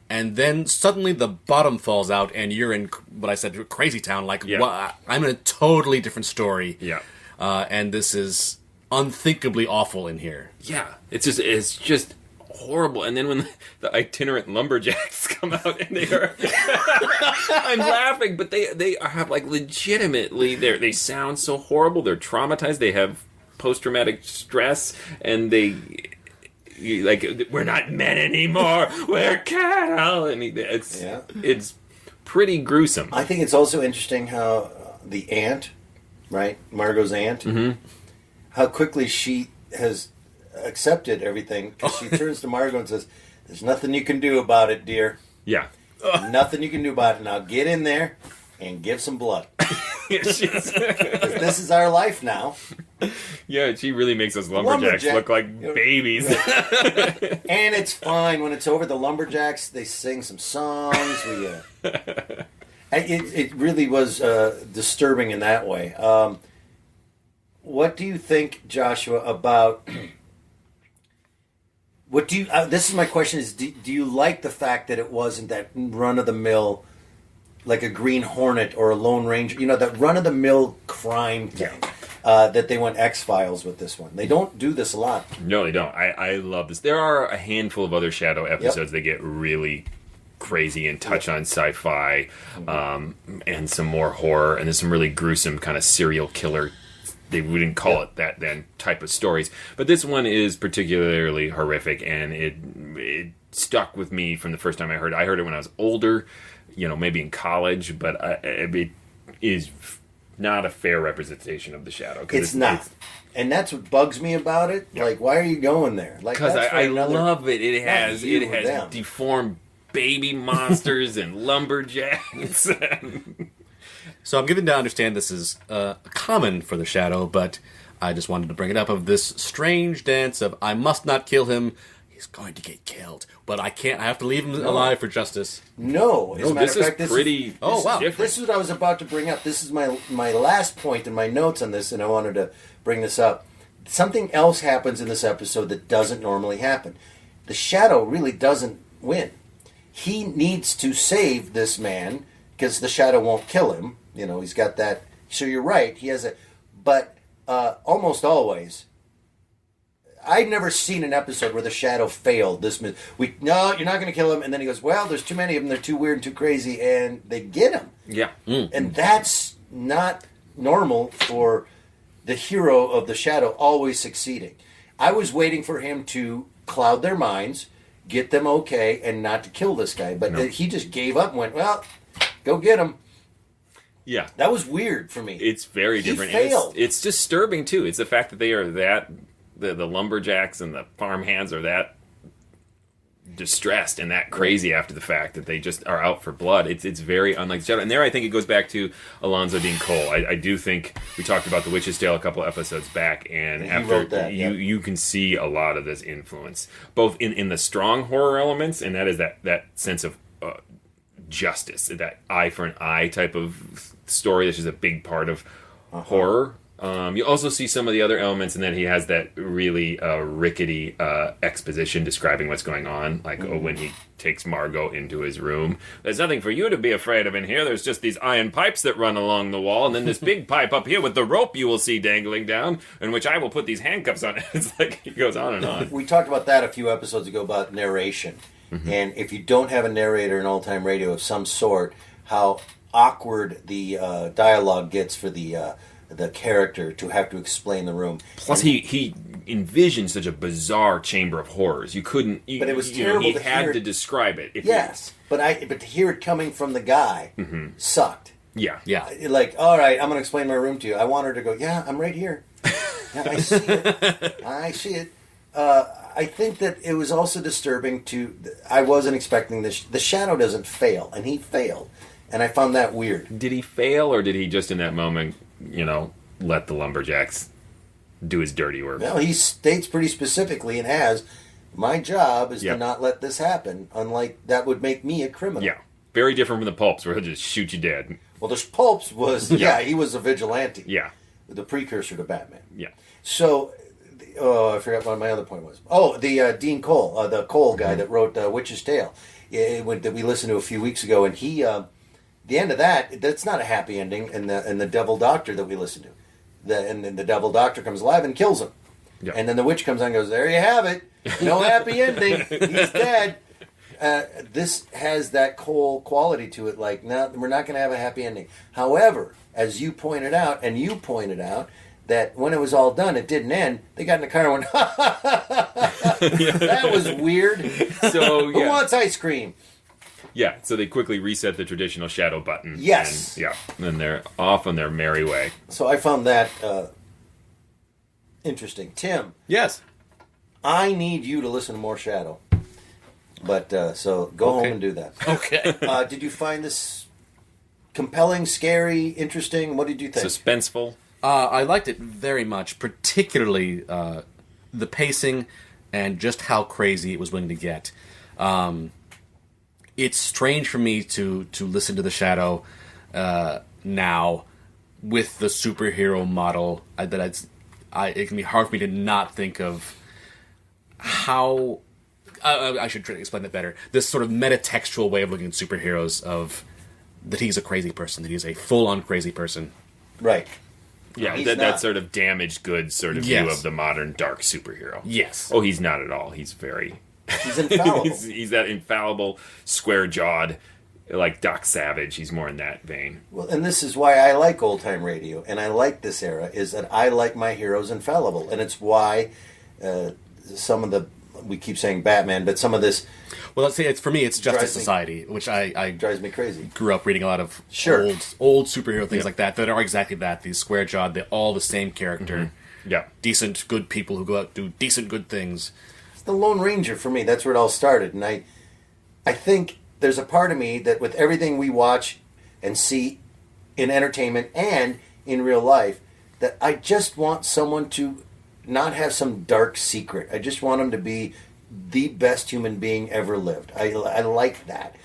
D: and then suddenly the bottom falls out and you're in what I said, Crazy Town, like, I'm in a totally different story.
C: Yeah.
D: And this is unthinkably awful in here.
C: Yeah. It's just horrible. And then when the itinerant lumberjacks come out and they are... I'm laughing, but they have, like, legitimately... They sound so horrible. They're traumatized. They have post-traumatic stress, and they... Like, we're not men anymore. We're cattle. And it's pretty gruesome.
B: I think it's also interesting how the aunt, right, Margot's aunt, how quickly she has accepted everything, because she turns to Margot and says, "There's nothing you can do about it, dear.
C: Yeah,
B: nothing you can do about it. Now get in there and give some blood. This is our life now."
C: Yeah, she really makes us lumberjacks look like babies.
B: And it's fine when it's over. The lumberjacks, they sing some songs. It really was disturbing in that way. What do you think, Joshua, about... this is my question, is do you like the fact that it wasn't that run-of-the-mill, like a Green Hornet or a Lone Ranger, that run-of-the-mill crime thing? That they went X-Files with this one. They don't do this a lot.
C: No, they don't. I love this. There are a handful of other Shadow episodes that get really crazy and touch on sci-fi, and some more horror, and there's some really gruesome kind of serial killer, they wouldn't call it that then, type of stories. But this one is particularly horrific, and it stuck with me from the first time I heard it. I heard it when I was older, maybe in college, but it is not a fair representation of the Shadow.
B: It's not. And that's what bugs me about it. Yeah. Like, why are you going there? Like,
C: because I love it. It has deformed baby monsters and lumberjacks.
D: So I'm given to understand this is common for the Shadow, but I just wanted to bring it up, of this strange dance of, I must not kill him. He's going to get killed, but I can't. I have to leave him alive for justice.
B: No, as a matter of fact,
C: this is pretty.
B: This is what I was about to bring up. This is my last point in my notes on this, and I wanted to bring this up. Something else happens in this episode that doesn't normally happen. The Shadow really doesn't win. He needs to save this man because the Shadow won't kill him. He's got that. So you're right. He has but almost always. I've never seen an episode where the Shadow failed. No, you're not going to kill him. And then he goes, well, there's too many of them. They're too weird and too crazy. And they get him.
C: Yeah.
B: And that's not normal for the hero of the Shadow always succeeding. I was waiting for him to cloud their minds, get them okay, and not to kill this guy. But he just gave up and went, well, go get him.
C: Yeah.
B: That was weird for me.
C: It's very different.
B: He failed.
C: It's disturbing, too. It's the fact that they are that... The lumberjacks and the farmhands are that distressed and that crazy after the fact that they just are out for blood. It's very unlike Shadow. And there I think it goes back to Alonzo Deen Cole. I do think we talked about The Witch's Tale a couple episodes back, and after you can see a lot of this influence, both in the strong horror elements, and that is that sense of justice, that eye for an eye type of story. This is a big part of horror. You also see some of the other elements, and then he has that really rickety exposition describing what's going on, like when he takes Margot into his room. There's nothing for you to be afraid of in here. There's just these iron pipes that run along the wall, and then this big pipe up here with the rope you will see dangling down, in which I will put these handcuffs on. It's like he goes on and on.
B: We talked about that a few episodes ago about narration. And if you don't have a narrator in old-time radio of some sort, how awkward the dialogue gets for the character to have to explain the room.
C: Plus, he envisioned such a bizarre chamber of horrors. You couldn't.
B: But it was terrible.
C: He had to describe it.
B: But to hear it coming from the guy sucked.
C: Yeah.
B: Like, all right, I'm going to explain my room to you. I want her to go, yeah, I'm right here. Yeah, I see it. I see it. I think that it was also disturbing I wasn't expecting this. The shadow doesn't fail, and he failed. And I found that weird.
C: Did he fail, or did he just in that moment, let the lumberjacks do his dirty work?
B: Well, he states pretty specifically and my job is to not let this happen, unlike that would make me a criminal.
C: Yeah. Very different from the pulps, where he'll just shoot you dead.
B: Well, the pulps was, he was a vigilante.
C: Yeah.
B: The precursor to Batman.
C: Yeah.
B: So, I forgot what my other point was. Oh, the Dean Cole, the Cole guy that wrote Witch's Tale, that we listened to a few weeks ago, and he, the end of that's not a happy ending in the Devil Doctor that we listened to. And then the Devil Doctor comes alive and kills him. Yeah. And then the witch comes on and goes, there you have it. No happy ending. He's dead. This has that Cole quality to it, like, no, we're not going to have a happy ending. However, as you pointed out, that when it was all done, it didn't end. They got in the car and went, that was weird.
C: So,
B: who wants ice cream?
C: Yeah, so they quickly reset the traditional shadow button.
B: Yes.
C: And then they're off on their merry way.
B: So I found that interesting. Tim.
D: Yes.
B: I need you to listen to more Shadow. But, so go home and do that.
D: Okay.
B: Did you find this compelling, scary, interesting? What did you think?
C: Suspenseful?
D: I liked it very much, particularly the pacing and just how crazy it was willing to get. It's strange for me to listen to The Shadow now with the superhero model. It can be hard for me to not think of how... I should try to explain that better. This sort of metatextual way of looking at superheroes that he's a crazy person, that he's a full-on crazy person.
B: Right.
C: Yeah, that sort of damaged goods sort of view of the modern dark superhero.
D: Yes.
C: Oh, he's not at all. He's very...
B: He's infallible.
C: he's that infallible, square-jawed, like Doc Savage. He's more in that vein.
B: Well, and this is why I like old-time radio, and I like this era, is that I like my heroes infallible. And it's why some of the... We keep saying Batman, but some of this...
D: Well, let's say for me, it's Justice Society, which I
B: drives me crazy.
D: Grew up reading a lot of old superhero things like that are exactly that. These square-jawed, they're all the same character.
C: Mm-hmm. Yeah.
D: Decent, good people who go out and do decent, good things.
B: It's the Lone Ranger for me. That's where it all started. And I think there's a part of me that with everything we watch and see in entertainment and in real life, that I just want someone to not have some dark secret. I just want him to be the best human being ever lived. I like that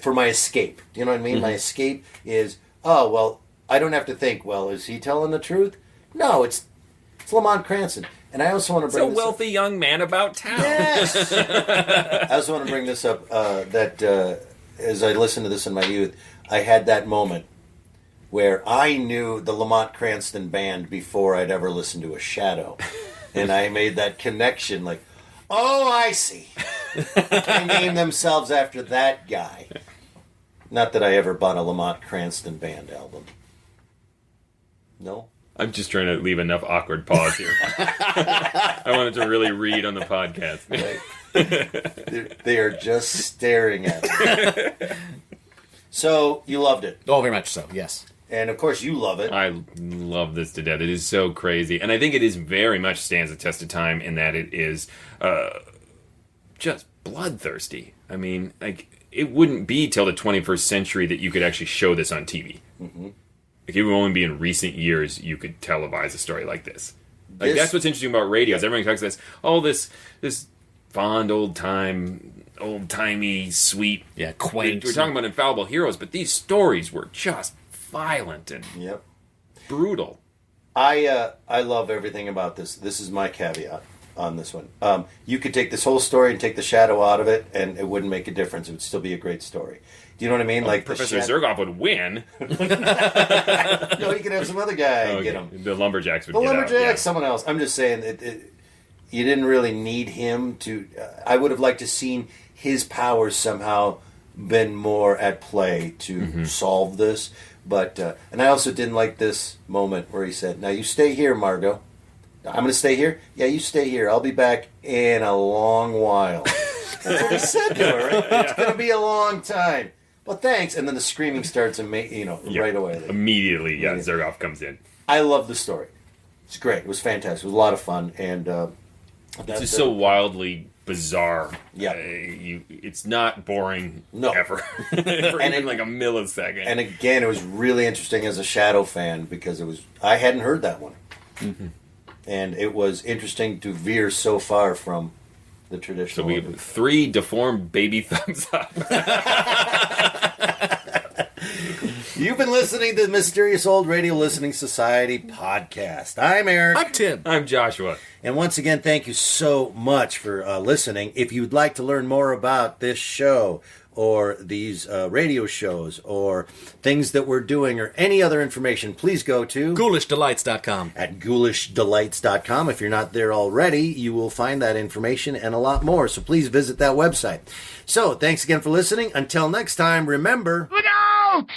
B: for my escape. Do you know what I mean? Mm-hmm. My escape is, I don't have to think, is he telling the truth? No, it's Lamont Cranston. And I also want to bring
C: this wealthy young man about town.
B: Yes! I also want to bring this up, that as I listened to this in my youth, I had that moment where I knew the Lamont Cranston band before I'd ever listened to a Shadow. And I made that connection, like, oh, I see. They named themselves after that guy. Not that I ever bought a Lamont Cranston band album. No?
C: I'm just trying to leave enough awkward pause here. I wanted to really read on the podcast.
B: They are just staring at me. So, you loved it?
D: Oh, very much so, yes.
B: And, of course, you love it.
C: I love this to death. It is so crazy. And I think it is very much stands the test of time in that it is just bloodthirsty. I mean, like, it wouldn't be till the 21st century that you could actually show this on TV. Mm-hmm. Like, it would only be in recent years you could televise a story like this. Like, that's what's interesting about radio. Is everyone talks about this fond old-timey, sweet...
D: Yeah, quaint.
C: We're talking about infallible heroes, but these stories were just violent and brutal.
B: I love everything about this. This is my caveat on this one. You could take this whole story and take the Shadow out of it, and it wouldn't make a difference. It would still be a great story. Do you know what I mean?
C: Like Professor Zergoff would win.
B: No, you could have some other guy get him.
C: The Lumberjacks would
B: get
C: out.
B: The Lumberjacks, someone else. I'm just saying, you didn't really need him to... I would have liked to seen his powers somehow been more at play to solve this. But and I also didn't like this moment where he said, "Now you stay here, Margot." I'm going to stay here? Yeah, you stay here. I'll be back in a long while. That's what he said to her, right? It's going to be a long time. Well, thanks. And then the screaming starts, right away.
C: Immediately, Zergoff comes in.
B: I love the story. It's great. It was fantastic. It was a lot of fun. And
C: it's just so wildly bizarre.
B: Yeah.
C: It's not boring ever. For even like a millisecond.
B: And again, it was really interesting as a Shadow fan because I hadn't heard that one. Mm-hmm. And it was interesting to veer so far from the traditional.
C: So we have 3 deformed baby thumbs up.
B: You've been listening to the Mysterious Old Radio Listening Society podcast. I'm Eric.
D: I'm Tim.
C: I'm Joshua.
B: And once again, thank you so much for listening. If you'd like to learn more about this show or these radio shows or things that we're doing or any other information, please go to
D: GhoulishDelights.com.
B: At GhoulishDelights.com. If you're not there already, you will find that information and a lot more. So please visit that website. So thanks again for listening. Until next time, remember...
K: Look out!